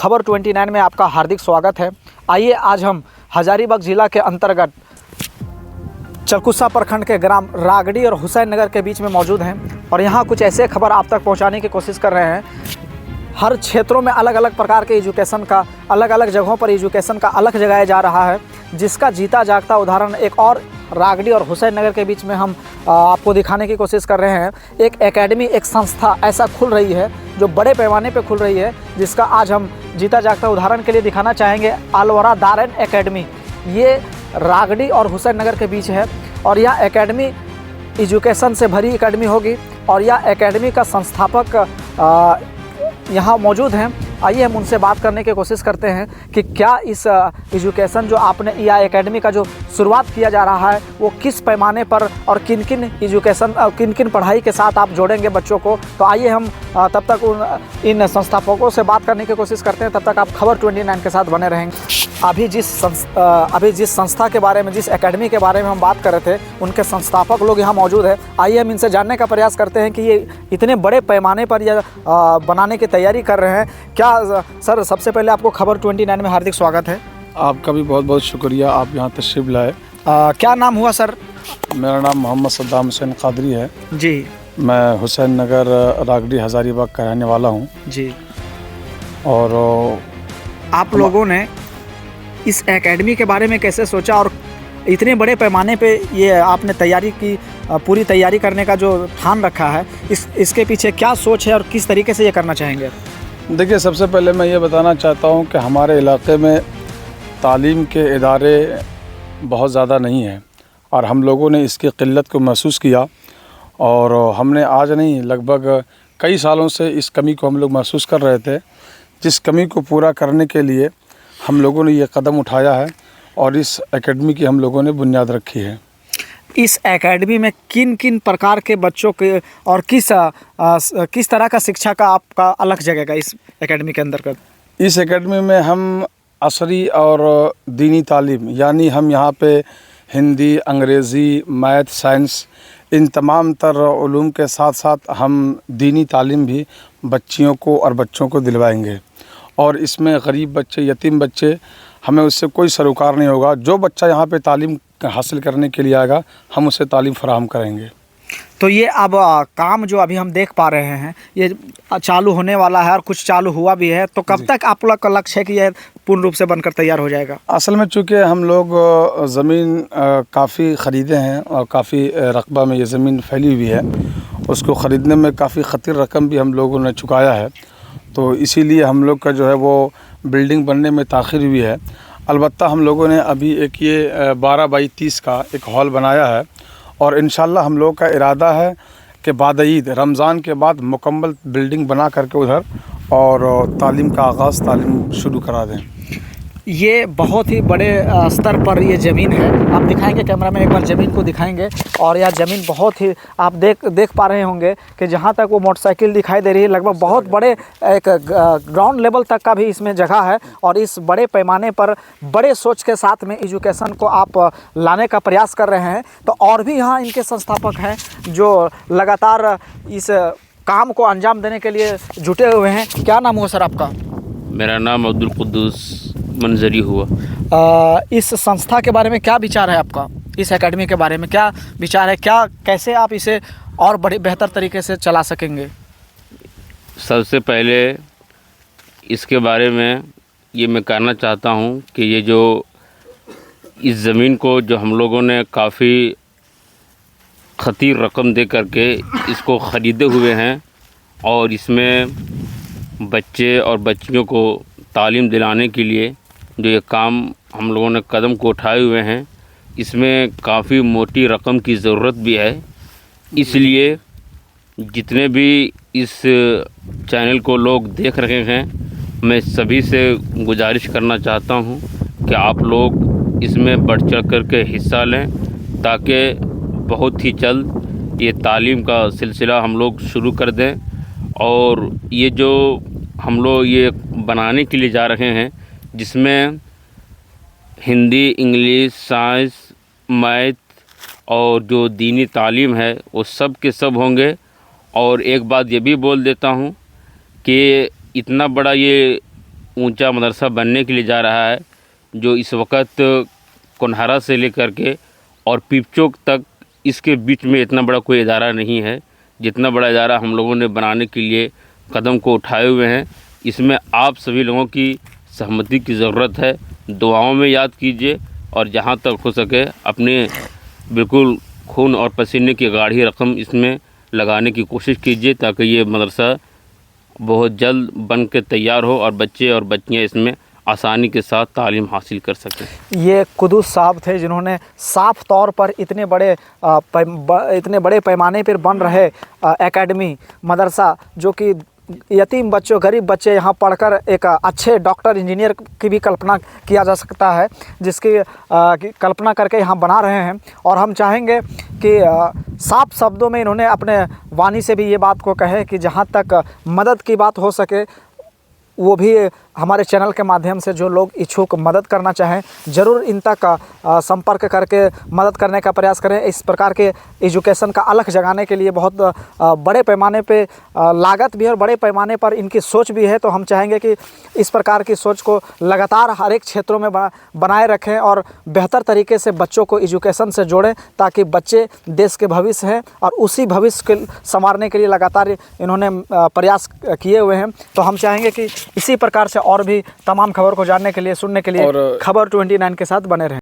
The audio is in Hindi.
खबर 29 में आपका हार्दिक स्वागत है। आइए आज हम हजारीबाग ज़िला के अंतर्गत चलकुस्सा प्रखंड के ग्राम रागड़ी और हुसैन नगर के बीच में मौजूद हैं और यहाँ कुछ ऐसे खबर आप तक पहुँचाने की कोशिश कर रहे हैं। हर क्षेत्रों में अलग अलग प्रकार के एजुकेशन का, अलग अलग जगहों पर एजुकेशन का अलग जगाया जा रहा है, जिसका जीता जागता उदाहरण एक और रागड़ी और हुसैन नगर के बीच में हम आपको दिखाने की कोशिश कर रहे हैं। एक एकेडमी, एक संस्था ऐसा खुल रही है जो बड़े पैमाने पे खुल रही है, जिसका आज हम जीता जागता उदाहरण के लिए दिखाना चाहेंगे। अलवरा दारैन एकेडमी, ये रागड़ी और हुसैन नगर के बीच है और यह एकेडमी एजुकेशन से भरी एकेडमी होगी और यह एकेडमी का संस्थापक यहाँ मौजूद हैं। आइए हम उनसे बात करने की कोशिश करते हैं कि क्या इस एजुकेशन जो आपने या एकेडमी का जो शुरुआत किया जा रहा है वो किस पैमाने पर और किन किन एजुकेशन किन किन पढ़ाई के साथ आप जोड़ेंगे बच्चों को। तो आइए हम तब तक इन संस्थापकों से बात करने की कोशिश करते हैं। तब तक आप खबर 29 के साथ बने रहेंगे। अभी जिस संस्था के बारे में, जिस एकेडमी के बारे में हम बात कर रहे थे, उनके संस्थापक लोग यहाँ मौजूद है। आइए हम इनसे जानने का प्रयास करते हैं कि ये इतने बड़े पैमाने पर यह बनाने की तैयारी कर रहे हैं। क्या सर, सबसे पहले आपको खबर 29 में हार्दिक स्वागत है। आपका भी बहुत बहुत शुक्रिया, आप यहाँ तशरीफ़ लाए। क्या नाम हुआ सर? मेरा नाम मोहम्मद सद्दाम हुसैन कादरी है जी। मैं हुसैन नगर रागड़ी हजारीबाग का रहने वाला हूँ जी। और आप लोगों ने इस एकेडमी के बारे में कैसे सोचा और इतने बड़े पैमाने पे ये आपने तैयारी की, पूरी तैयारी करने का जो ठान रखा है, इसके पीछे क्या सोच है और किस तरीके से ये करना चाहेंगे? देखिए, सबसे पहले मैं ये बताना चाहता हूँ कि हमारे इलाके में तालीम के इदारे बहुत ज़्यादा नहीं हैं और हम लोगों ने इसकी क़िल्लत को महसूस किया और हमने आज नहीं, लगभग कई सालों से इस कमी को हम लोग महसूस कर रहे थे। जिस कमी को पूरा करने के लिए हम लोगों ने ये कदम उठाया है और इस एकेडमी की हम लोगों ने बुनियाद रखी है। इस एकेडमी में किन किन प्रकार के बच्चों के और किस तरह का शिक्षा का आपका अलग जगह इस एकेडमी के अंतर्गत? इस एकेडमी में हम असरी और दीनी तालीम, यानी हम यहाँ पे हिंदी, अंग्रेज़ी, मैथ, साइंस, इन तमाम तर उलूम के साथ साथ हम दीनी तालीम भी बच्चियों को और बच्चों को दिलवाएंगे। और इसमें गरीब बच्चे, यतीम बच्चे, हमें उससे कोई सरोकार नहीं होगा। जो बच्चा यहाँ पे तालीम हासिल करने के लिए आएगा, हम उसे तालीम फराहम करेंगे। तो ये अब काम जो अभी हम देख पा रहे हैं, ये चालू होने वाला है और कुछ चालू हुआ भी है। तो कब तक आप लोग का लक्ष्य है कि यह पूर्ण रूप से बनकर तैयार हो जाएगा? असल में चूँकि हम लोग ज़मीन काफ़ी ख़रीदे हैं और काफ़ी रकबा में ये ज़मीन फैली हुई है, उसको ख़रीदने में काफ़ी ख़तीर रकम भी हम लोगों ने चुकाया है, तो इसीलिए हम लोग का जो है वो बिल्डिंग बनने में ताख़िर हुई है। अलबत्ता हम लोगों ने अभी एक ये 12 बाई 30 का एक हॉल बनाया है और इंशाल्लाह हम लोग का इरादा है कि बाद ईद, रमज़ान के बाद मुकम्मल बिल्डिंग बना करके उधर और तालीम का आगाज़, तालीम शुरू करा दें। ये बहुत ही बड़े स्तर पर ये ज़मीन है। आप दिखाएंगे, कैमरा में एक बार ज़मीन को दिखाएंगे और यह ज़मीन बहुत ही आप देख पा रहे होंगे कि जहाँ तक वो मोटरसाइकिल दिखाई दे रही है, लगभग बहुत बड़े एक ग्राउंड लेवल तक का भी इसमें जगह है। और इस बड़े पैमाने पर बड़े सोच के साथ में एजुकेशन को आप लाने का प्रयास कर रहे हैं। तो और भी यहाँ इनके संस्थापक हैं जो लगातार इस काम को अंजाम देने के लिए जुटे हुए हैं। क्या नाम हुआ सर आपका? मेरा नाम अब्दुल कुद्दूस मंजरी हुआ। इस संस्था के बारे में क्या विचार है आपका? इस एकेडमी के बारे में क्या विचार है? कैसे आप इसे और बड़े बेहतर तरीके से चला सकेंगे? सबसे पहले इसके बारे में ये मैं कहना चाहता हूँ कि ये जो इस ज़मीन को जो हम लोगों ने काफ़ी ख़तीर रकम दे करके इसको ख़रीदे हुए हैं और इसमें बच्चे और बच्चियों को तालीम दिलाने के लिए जो ये काम हम लोगों ने कदम को उठाए हुए हैं, इसमें काफ़ी मोटी रकम की ज़रूरत भी है। इसलिए जितने भी इस चैनल को लोग देख रहे हैं, मैं सभी से गुजारिश करना चाहता हूँ कि आप लोग इसमें बढ़ चढ़ कर के हिस्सा लें, ताकि बहुत ही जल्द ये तालीम का सिलसिला हम लोग शुरू कर दें। और ये जो हम लोग ये बनाने के लिए जा रहे हैं, जिसमें हिंदी, इंग्लिश, साइंस, मैथ और जो दीनी तालीम है वो सब के सब होंगे। और एक बात ये भी बोल देता हूँ कि इतना बड़ा ये ऊंचा मदरसा बनने के लिए जा रहा है, जो इस वक्त कुन्हारा से लेकर के और पीपचोक तक इसके बीच में इतना बड़ा कोई इदारा नहीं है जितना बड़ा इदारा हम लोगों ने बनाने के लिए कदम को उठाए हुए हैं। इसमें आप सभी लोगों की सहमति की ज़रूरत है। दुआओं में याद कीजिए और जहाँ तक हो सके अपने बिल्कुल खून और पसीने की गाढ़ी रकम इसमें लगाने की कोशिश कीजिए ताकि ये मदरसा बहुत जल्द बन के तैयार हो और बच्चे और बच्चियाँ इसमें आसानी के साथ तालीम हासिल कर सकें। ये कुदूस साहब थे जिन्होंने साफ तौर पर इतने बड़े पैमाने पर बन रहे एकेडमी मदरसा, जो कि यतीम बच्चों, गरीब बच्चे यहाँ पढ़कर एक अच्छे डॉक्टर, इंजीनियर की भी कल्पना किया जा सकता है, जिसकी कल्पना करके यहाँ बना रहे हैं। और हम चाहेंगे कि साफ शब्दों में इन्होंने अपने वाणी से भी ये बात को कहे कि जहाँ तक मदद की बात हो सके वो भी हमारे चैनल के माध्यम से जो लोग इच्छुक मदद करना चाहें ज़रूर इन तक संपर्क करके मदद करने का प्रयास करें। इस प्रकार के एजुकेशन का अलख जगाने के लिए बहुत बड़े पैमाने पे लागत भी है और बड़े पैमाने पर इनकी सोच भी है। तो हम चाहेंगे कि इस प्रकार की सोच को लगातार हर एक क्षेत्रों में बनाए रखें और बेहतर तरीके से बच्चों को एजुकेशन से जोड़ें, ताकि बच्चे देश के भविष्य हैं और उसी भविष्य के संवारने के लिए लगातार इन्होंने प्रयास किए हुए हैं। तो हम चाहेंगे कि इसी प्रकार से और भी तमाम खबर को जानने के लिए, सुनने के लिए खबर 29 के साथ बने रहें।